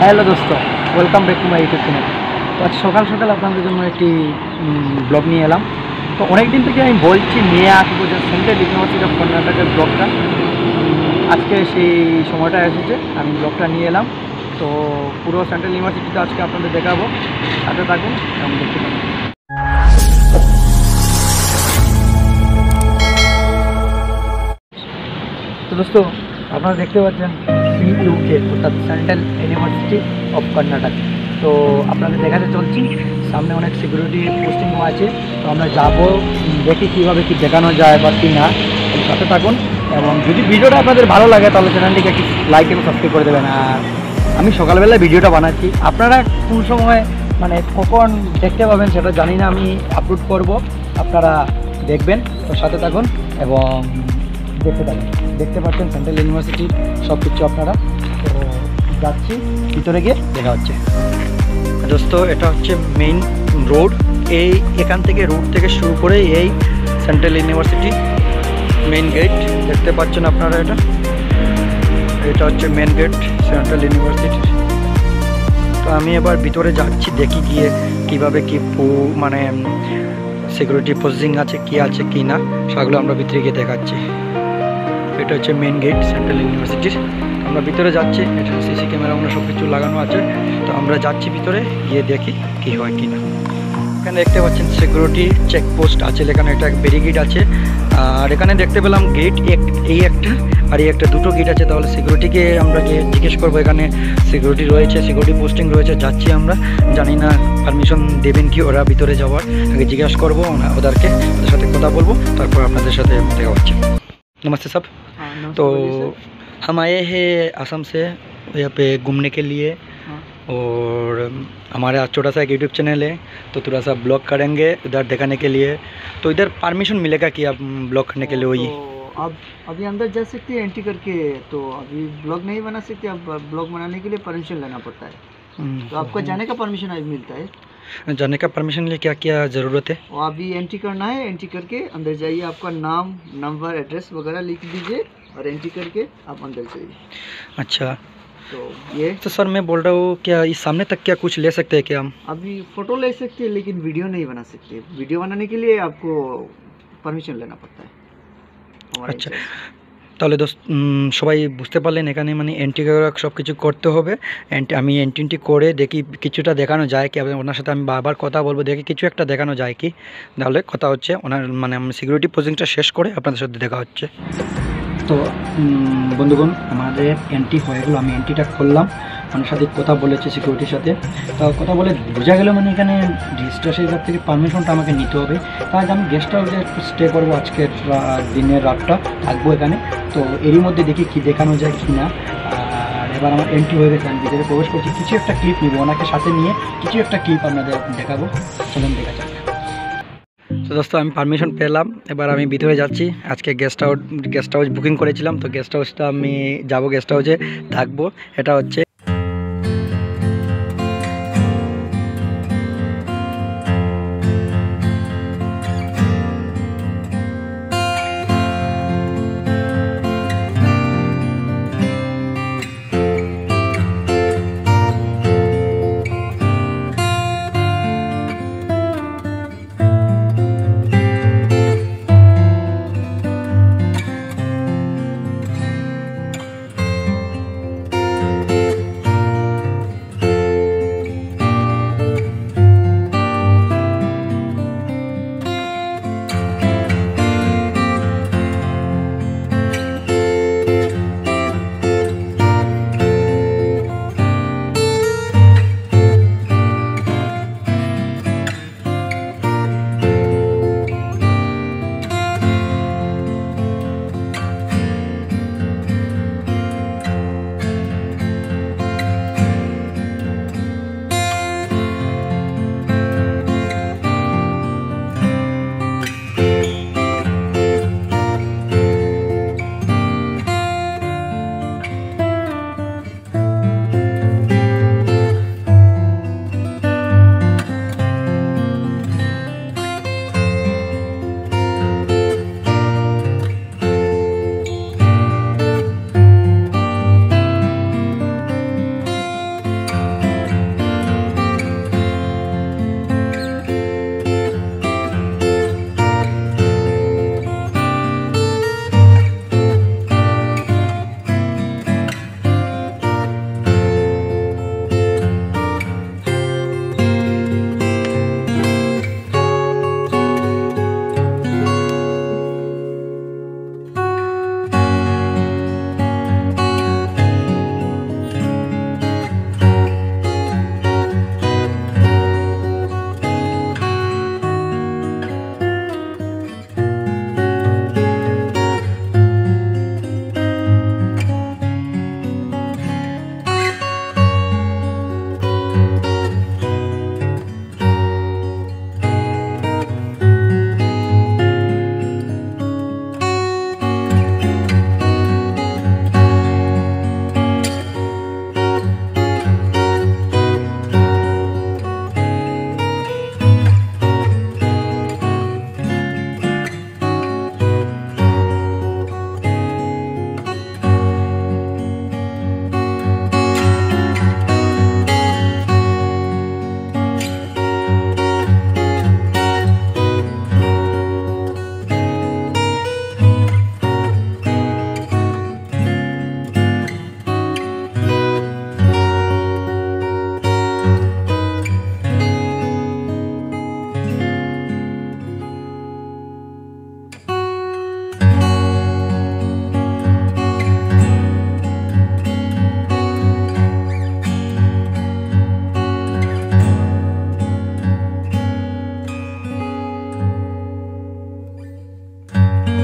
Hello দোস্ত, welcome back to my YouTube channel. তো আজ সকাল সকাল আপনাদের জন্য একটি ব্লগ নিয়ে এলাম। তো অনেক দিন থেকে আমি বলছি নিয়ে আসবো যে সেন্ট্রাল ইউনিভার্সিটি অফ কর্ণাটকের ব্লগটা। আজকে সেই সময়টা এসেছে, আমি ব্লগটা নিয়ে এলাম। তো পুরো সেন্ট্রাল ইউনিভার্সিটিটা আজকে আপনাদের দেখাবো, সাথে থাকুন এবং দেখতে থাকুন। তো দোস্ত, আপনারা দেখতে পাচ্ছেন CUK অর্থাৎ সেন্ট্রাল ইউনিভার্সিটি অফ কর্ণাটক। তো আপনাদের দেখাতে চলছি, সামনে অনেক সিকিউরিটি পোস্টিংও আছে। তো আমরা যাবো, দেখি কীভাবে কী দেখানো যায় বা কী না। সাথে থাকুন এবং যদি ভিডিওটা আপনাদের ভালো লাগে তাহলে চ্যানেলটিকে একটি লাইক এবং সাবস্ক্রাইব করে দেবেন। আর আমি সকালবেলায় ভিডিওটা বানাচ্ছি, আপনারা কোন সময় মানে কখন দেখতে পাবেন সেটা জানি না, আমি আপলোড করব, আপনারা দেখবেন। তো সাথে থাকুন এবং দেখতে থাকুন। দেখতে পাচ্ছেন সেন্ট্রাল ইউনিভার্সিটির সব কিছু আপনারা। তো যাচ্ছি, ভিতরে গিয়ে দেখা হচ্ছে। দোস্ত, এটা হচ্ছে মেইন রোড। এখান থেকে রোড থেকে শুরু করে এই সেন্ট্রাল ইউনিভার্সিটি মেইন গেট দেখতে পাচ্ছেন আপনারা। এটা হচ্ছে মেইন গেট সেন্ট্রাল ইউনিভার্সিটির। তো আমি এবার ভিতরে যাচ্ছি, দেখি গিয়ে কীভাবে কী মানে সিকিউরিটি পোস্টিং আছে, কি আছে কি না, সেগুলো আমরা ভিতরে গিয়ে দেখাচ্ছি। এটা হচ্ছে মেন গেট সেন্ট্রাল ইউনিভার্সিটির। আমরা ভিতরে যাচ্ছি, এটা সিসি ক্যামেরা আমরা সব কিছু লাগানো আছে। তো আমরা যাচ্ছি ভিতরে গিয়ে দেখি কি হয় কি না। এখানে দেখতে পাচ্ছেন সিকিউরিটি চেকপোস্ট আছে, এখানে একটা ব্যারিকেড আছে। আর এখানে দেখতে পেলাম গেট এই একটা আর এই একটা, দুটো গেট আছে। তাহলে সিকিউরিটিকে আমরা গিয়ে জিজ্ঞেস করবো, এখানে সিকিউরিটি রয়েছে, সিকিউরিটি পোস্টিং রয়েছে। যাচ্ছি আমরা, জানি না পারমিশন দেবেন কি ওরা ভিতরে যাওয়ার। আগে জিজ্ঞাসা করবো ওদেরকে, ওদের সাথে কথা বলবো, তারপর আপনাদের সাথে দেখা হচ্ছে। नमस्ते सब। तो हम आए हैं असम से यहाँ पे घूमने के लिए। और हमारा छोटा सा एक यूट्यूब चैनल है, तो थोड़ा सा ब्लॉग करेंगे उधर दिखाने के लिए। तो इधर परमिशन मिलेगा कि आप ब्लॉग करने के लिए? वही आप अभी अंदर जा सकते हैं एंट्री करके, तो अभी ब्लॉग नहीं बना सकते। अब ब्लॉग बनाने के लिए परमिशन लेना पड़ता है। तो आपको जाने का परमिशन अभी मिलता है। जाने का परमिशन लिए क्या क्या ज़रूरत है? और अभी एंट्री करना है, एंट्री करके अंदर जाइए, आपका नाम, नंबर, एड्रेस वगैरह लिख दीजिए और एंट्री करके आप अंदर जाइए। अच्छा, तो ये तो सर मैं बोल रहा हूँ, क्या इस सामने तक क्या कुछ ले सकते हैं क्या हम? अभी फ़ोटो ले सकते हैं लेकिन वीडियो नहीं बना सकते। वीडियो बनाने के लिए आपको परमिशन लेना पड़ता है। আচ্ছা, তাহলে দোস্ত সবাই বুঝতে পারলেন, এখানে মানে এন্ট্রি সব কিছু করতে হবে। আমি এন্ট্রি করে দেখি কিছুটা দেখানো যায় কি, ওনার সাথে আমি বারবার কথা বলবো, দেখি কিছু একটা দেখানো যায় কি। তাহলে কথা হচ্ছে ওনার মানে সিকিউরিটি পোস্টিংটা শেষ করে আপনাদের সাথে দেখা হচ্ছে। তো বন্ধুগণ, আমাদের এন্ট্রি হয়ে গেলো, আমি এন্ট্রিটা করলাম, ওনার সাথে কথা বলেছি সিকিউরিটির সাথে। তো কথা বলে বোঝা গেল মানে এখানে রেজিস্ট্রেশনের কাছ থেকে পারমিশনটা আমাকে নিতে হবে। তাই আমি গেস্ট হাউসে একটু স্টে করবো, আজকের দিনের রাতটা থাকবো এখানে। তো এরই মধ্যে দেখি কি দেখানো যায় কি না। আর এবার আমার এন্ট্রি হয়ে গেছে, আমি ভিতরে প্রবেশ করছি। কিছু একটা ক্লিপ নিব, ওনাকে সাথে নিয়ে কিছু একটা ক্লিপ আপনাদের দেখাবো, চলুন দেখা যাক। তো দোস্ত, আমি পারমিশন পেলাম, এবার আমি ভিতরে যাচ্ছি। আজকে গেস্ট হাউস বুকিং করেছিলাম, তো গেস্ট হাউসটা আমি যাবো, গেস্ট হাউসে থাকবো। এটা হচ্ছে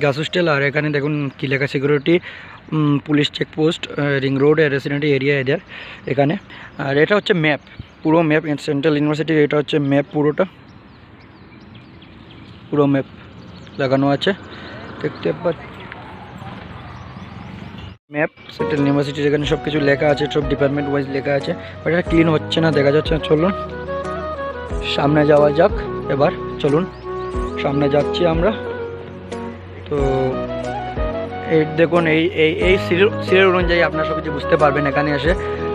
গার্লস হোস্টেল। আর এখানে দেখুন কি লেখা, security police checkpost ring road resident area এদের এখানে। আর এটা হচ্ছে ম্যাপ, পুরো ম্যাপ সেন্ট্রাল ইউনিভার্সিটির। এটা হচ্ছে ম্যাপ, পুরো ম্যাপ লাগানো আছে, দেখতে পাচ্ছি ম্যাপ সেন্ট্রাল ইউনিভার্সিটির। এখানে সব কিছু লেখা আছে, সব ডিপার্টমেন্ট ওয়াইজ লেখা আছে, বাট এটা ক্লিন হচ্ছে না, দেখা যাচ্ছে না। চলুন সামনে যাওয়া যাক এবার, চলুন সামনে যাচ্ছি আমরা। তো এই দেখুন, এই সিরিয়াল অনুযায়ী আপনারা সব কিছু বুঝতে পারবেন এখানে এসে।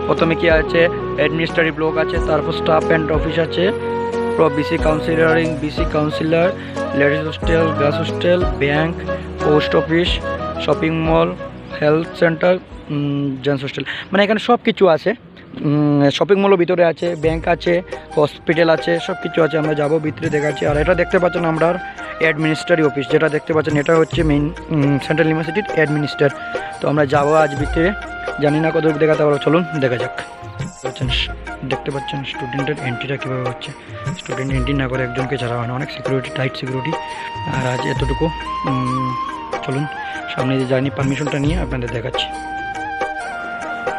প্রথমে কি আছে, অ্যাডমিনিস্ট্রেটিভ ব্লক আছে, তারপর স্টাফ অ্যান্ড অফিস আছে, BC counselling, BC counsellor, ladies hostel, girls hostel, bank, post office, shopping mall, health centre, gents hostel, মানে এখানে সব কিছু আছে। শপিং মলের ভিতরে আছে, ব্যাংক আছে, হসপিটাল আছে, সব কিছু আছে। আমরা যাবো ভিতরে দেখাচ্ছি। আর এটা দেখতে পাচ্ছেন আমরা অ্যাডমিনিস্ট্রেটিভ অফিস, যেটা দেখতে পাচ্ছেন এটা হচ্ছে মেইন সেন্ট্রাল ইউনিভার্সিটির অ্যাডমিনিস্ট্রেটর। তো আমরা যাবো আজ ভিতরে, জানি না কত দেখাতে পারবো, চলুন দেখা যাক। দেখতে পাচ্ছেন স্টুডেন্টের এন্ট্রিটা কীভাবে হচ্ছে। স্টুডেন্ট এন্ট্রি না করে একজনকে ছাড়া হয় না, অনেক সিকিউরিটি, টাইট সিকিউরিটি। আর আজ এতটুকু, চলুন সামনে যে যাইনি, পারমিশনটা নিয়ে আপনাদের দেখাচ্ছি।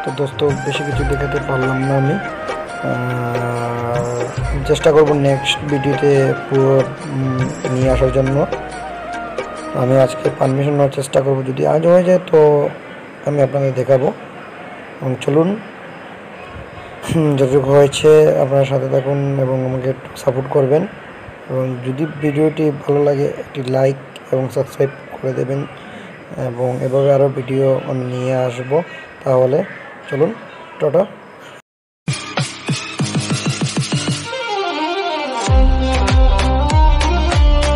তো দোস্ত বেশি কিছু দেখাতে পারলাম না আমি, চেষ্টা করব নেক্সট ভিডিওতে পুরো নিয়ে আসার জন্য। আমি আজকে পারমিশন নেওয়ার চেষ্টা করব, যদি আজ হয়ে যায় তো আমি আপনাদের দেখাবো। এবং চলুন যতটুকু হয়েছে আপনার সাথে থাকুন এবং আমাকে একটু সাপোর্ট করবেন। এবং যদি ভিডিওটি ভালো লাগে একটি লাইক এবং সাবস্ক্রাইব করে দেবেন, এবং এভাবে আরও ভিডিও আমি নিয়ে আসবো। তাহলে চলুন, টাটা।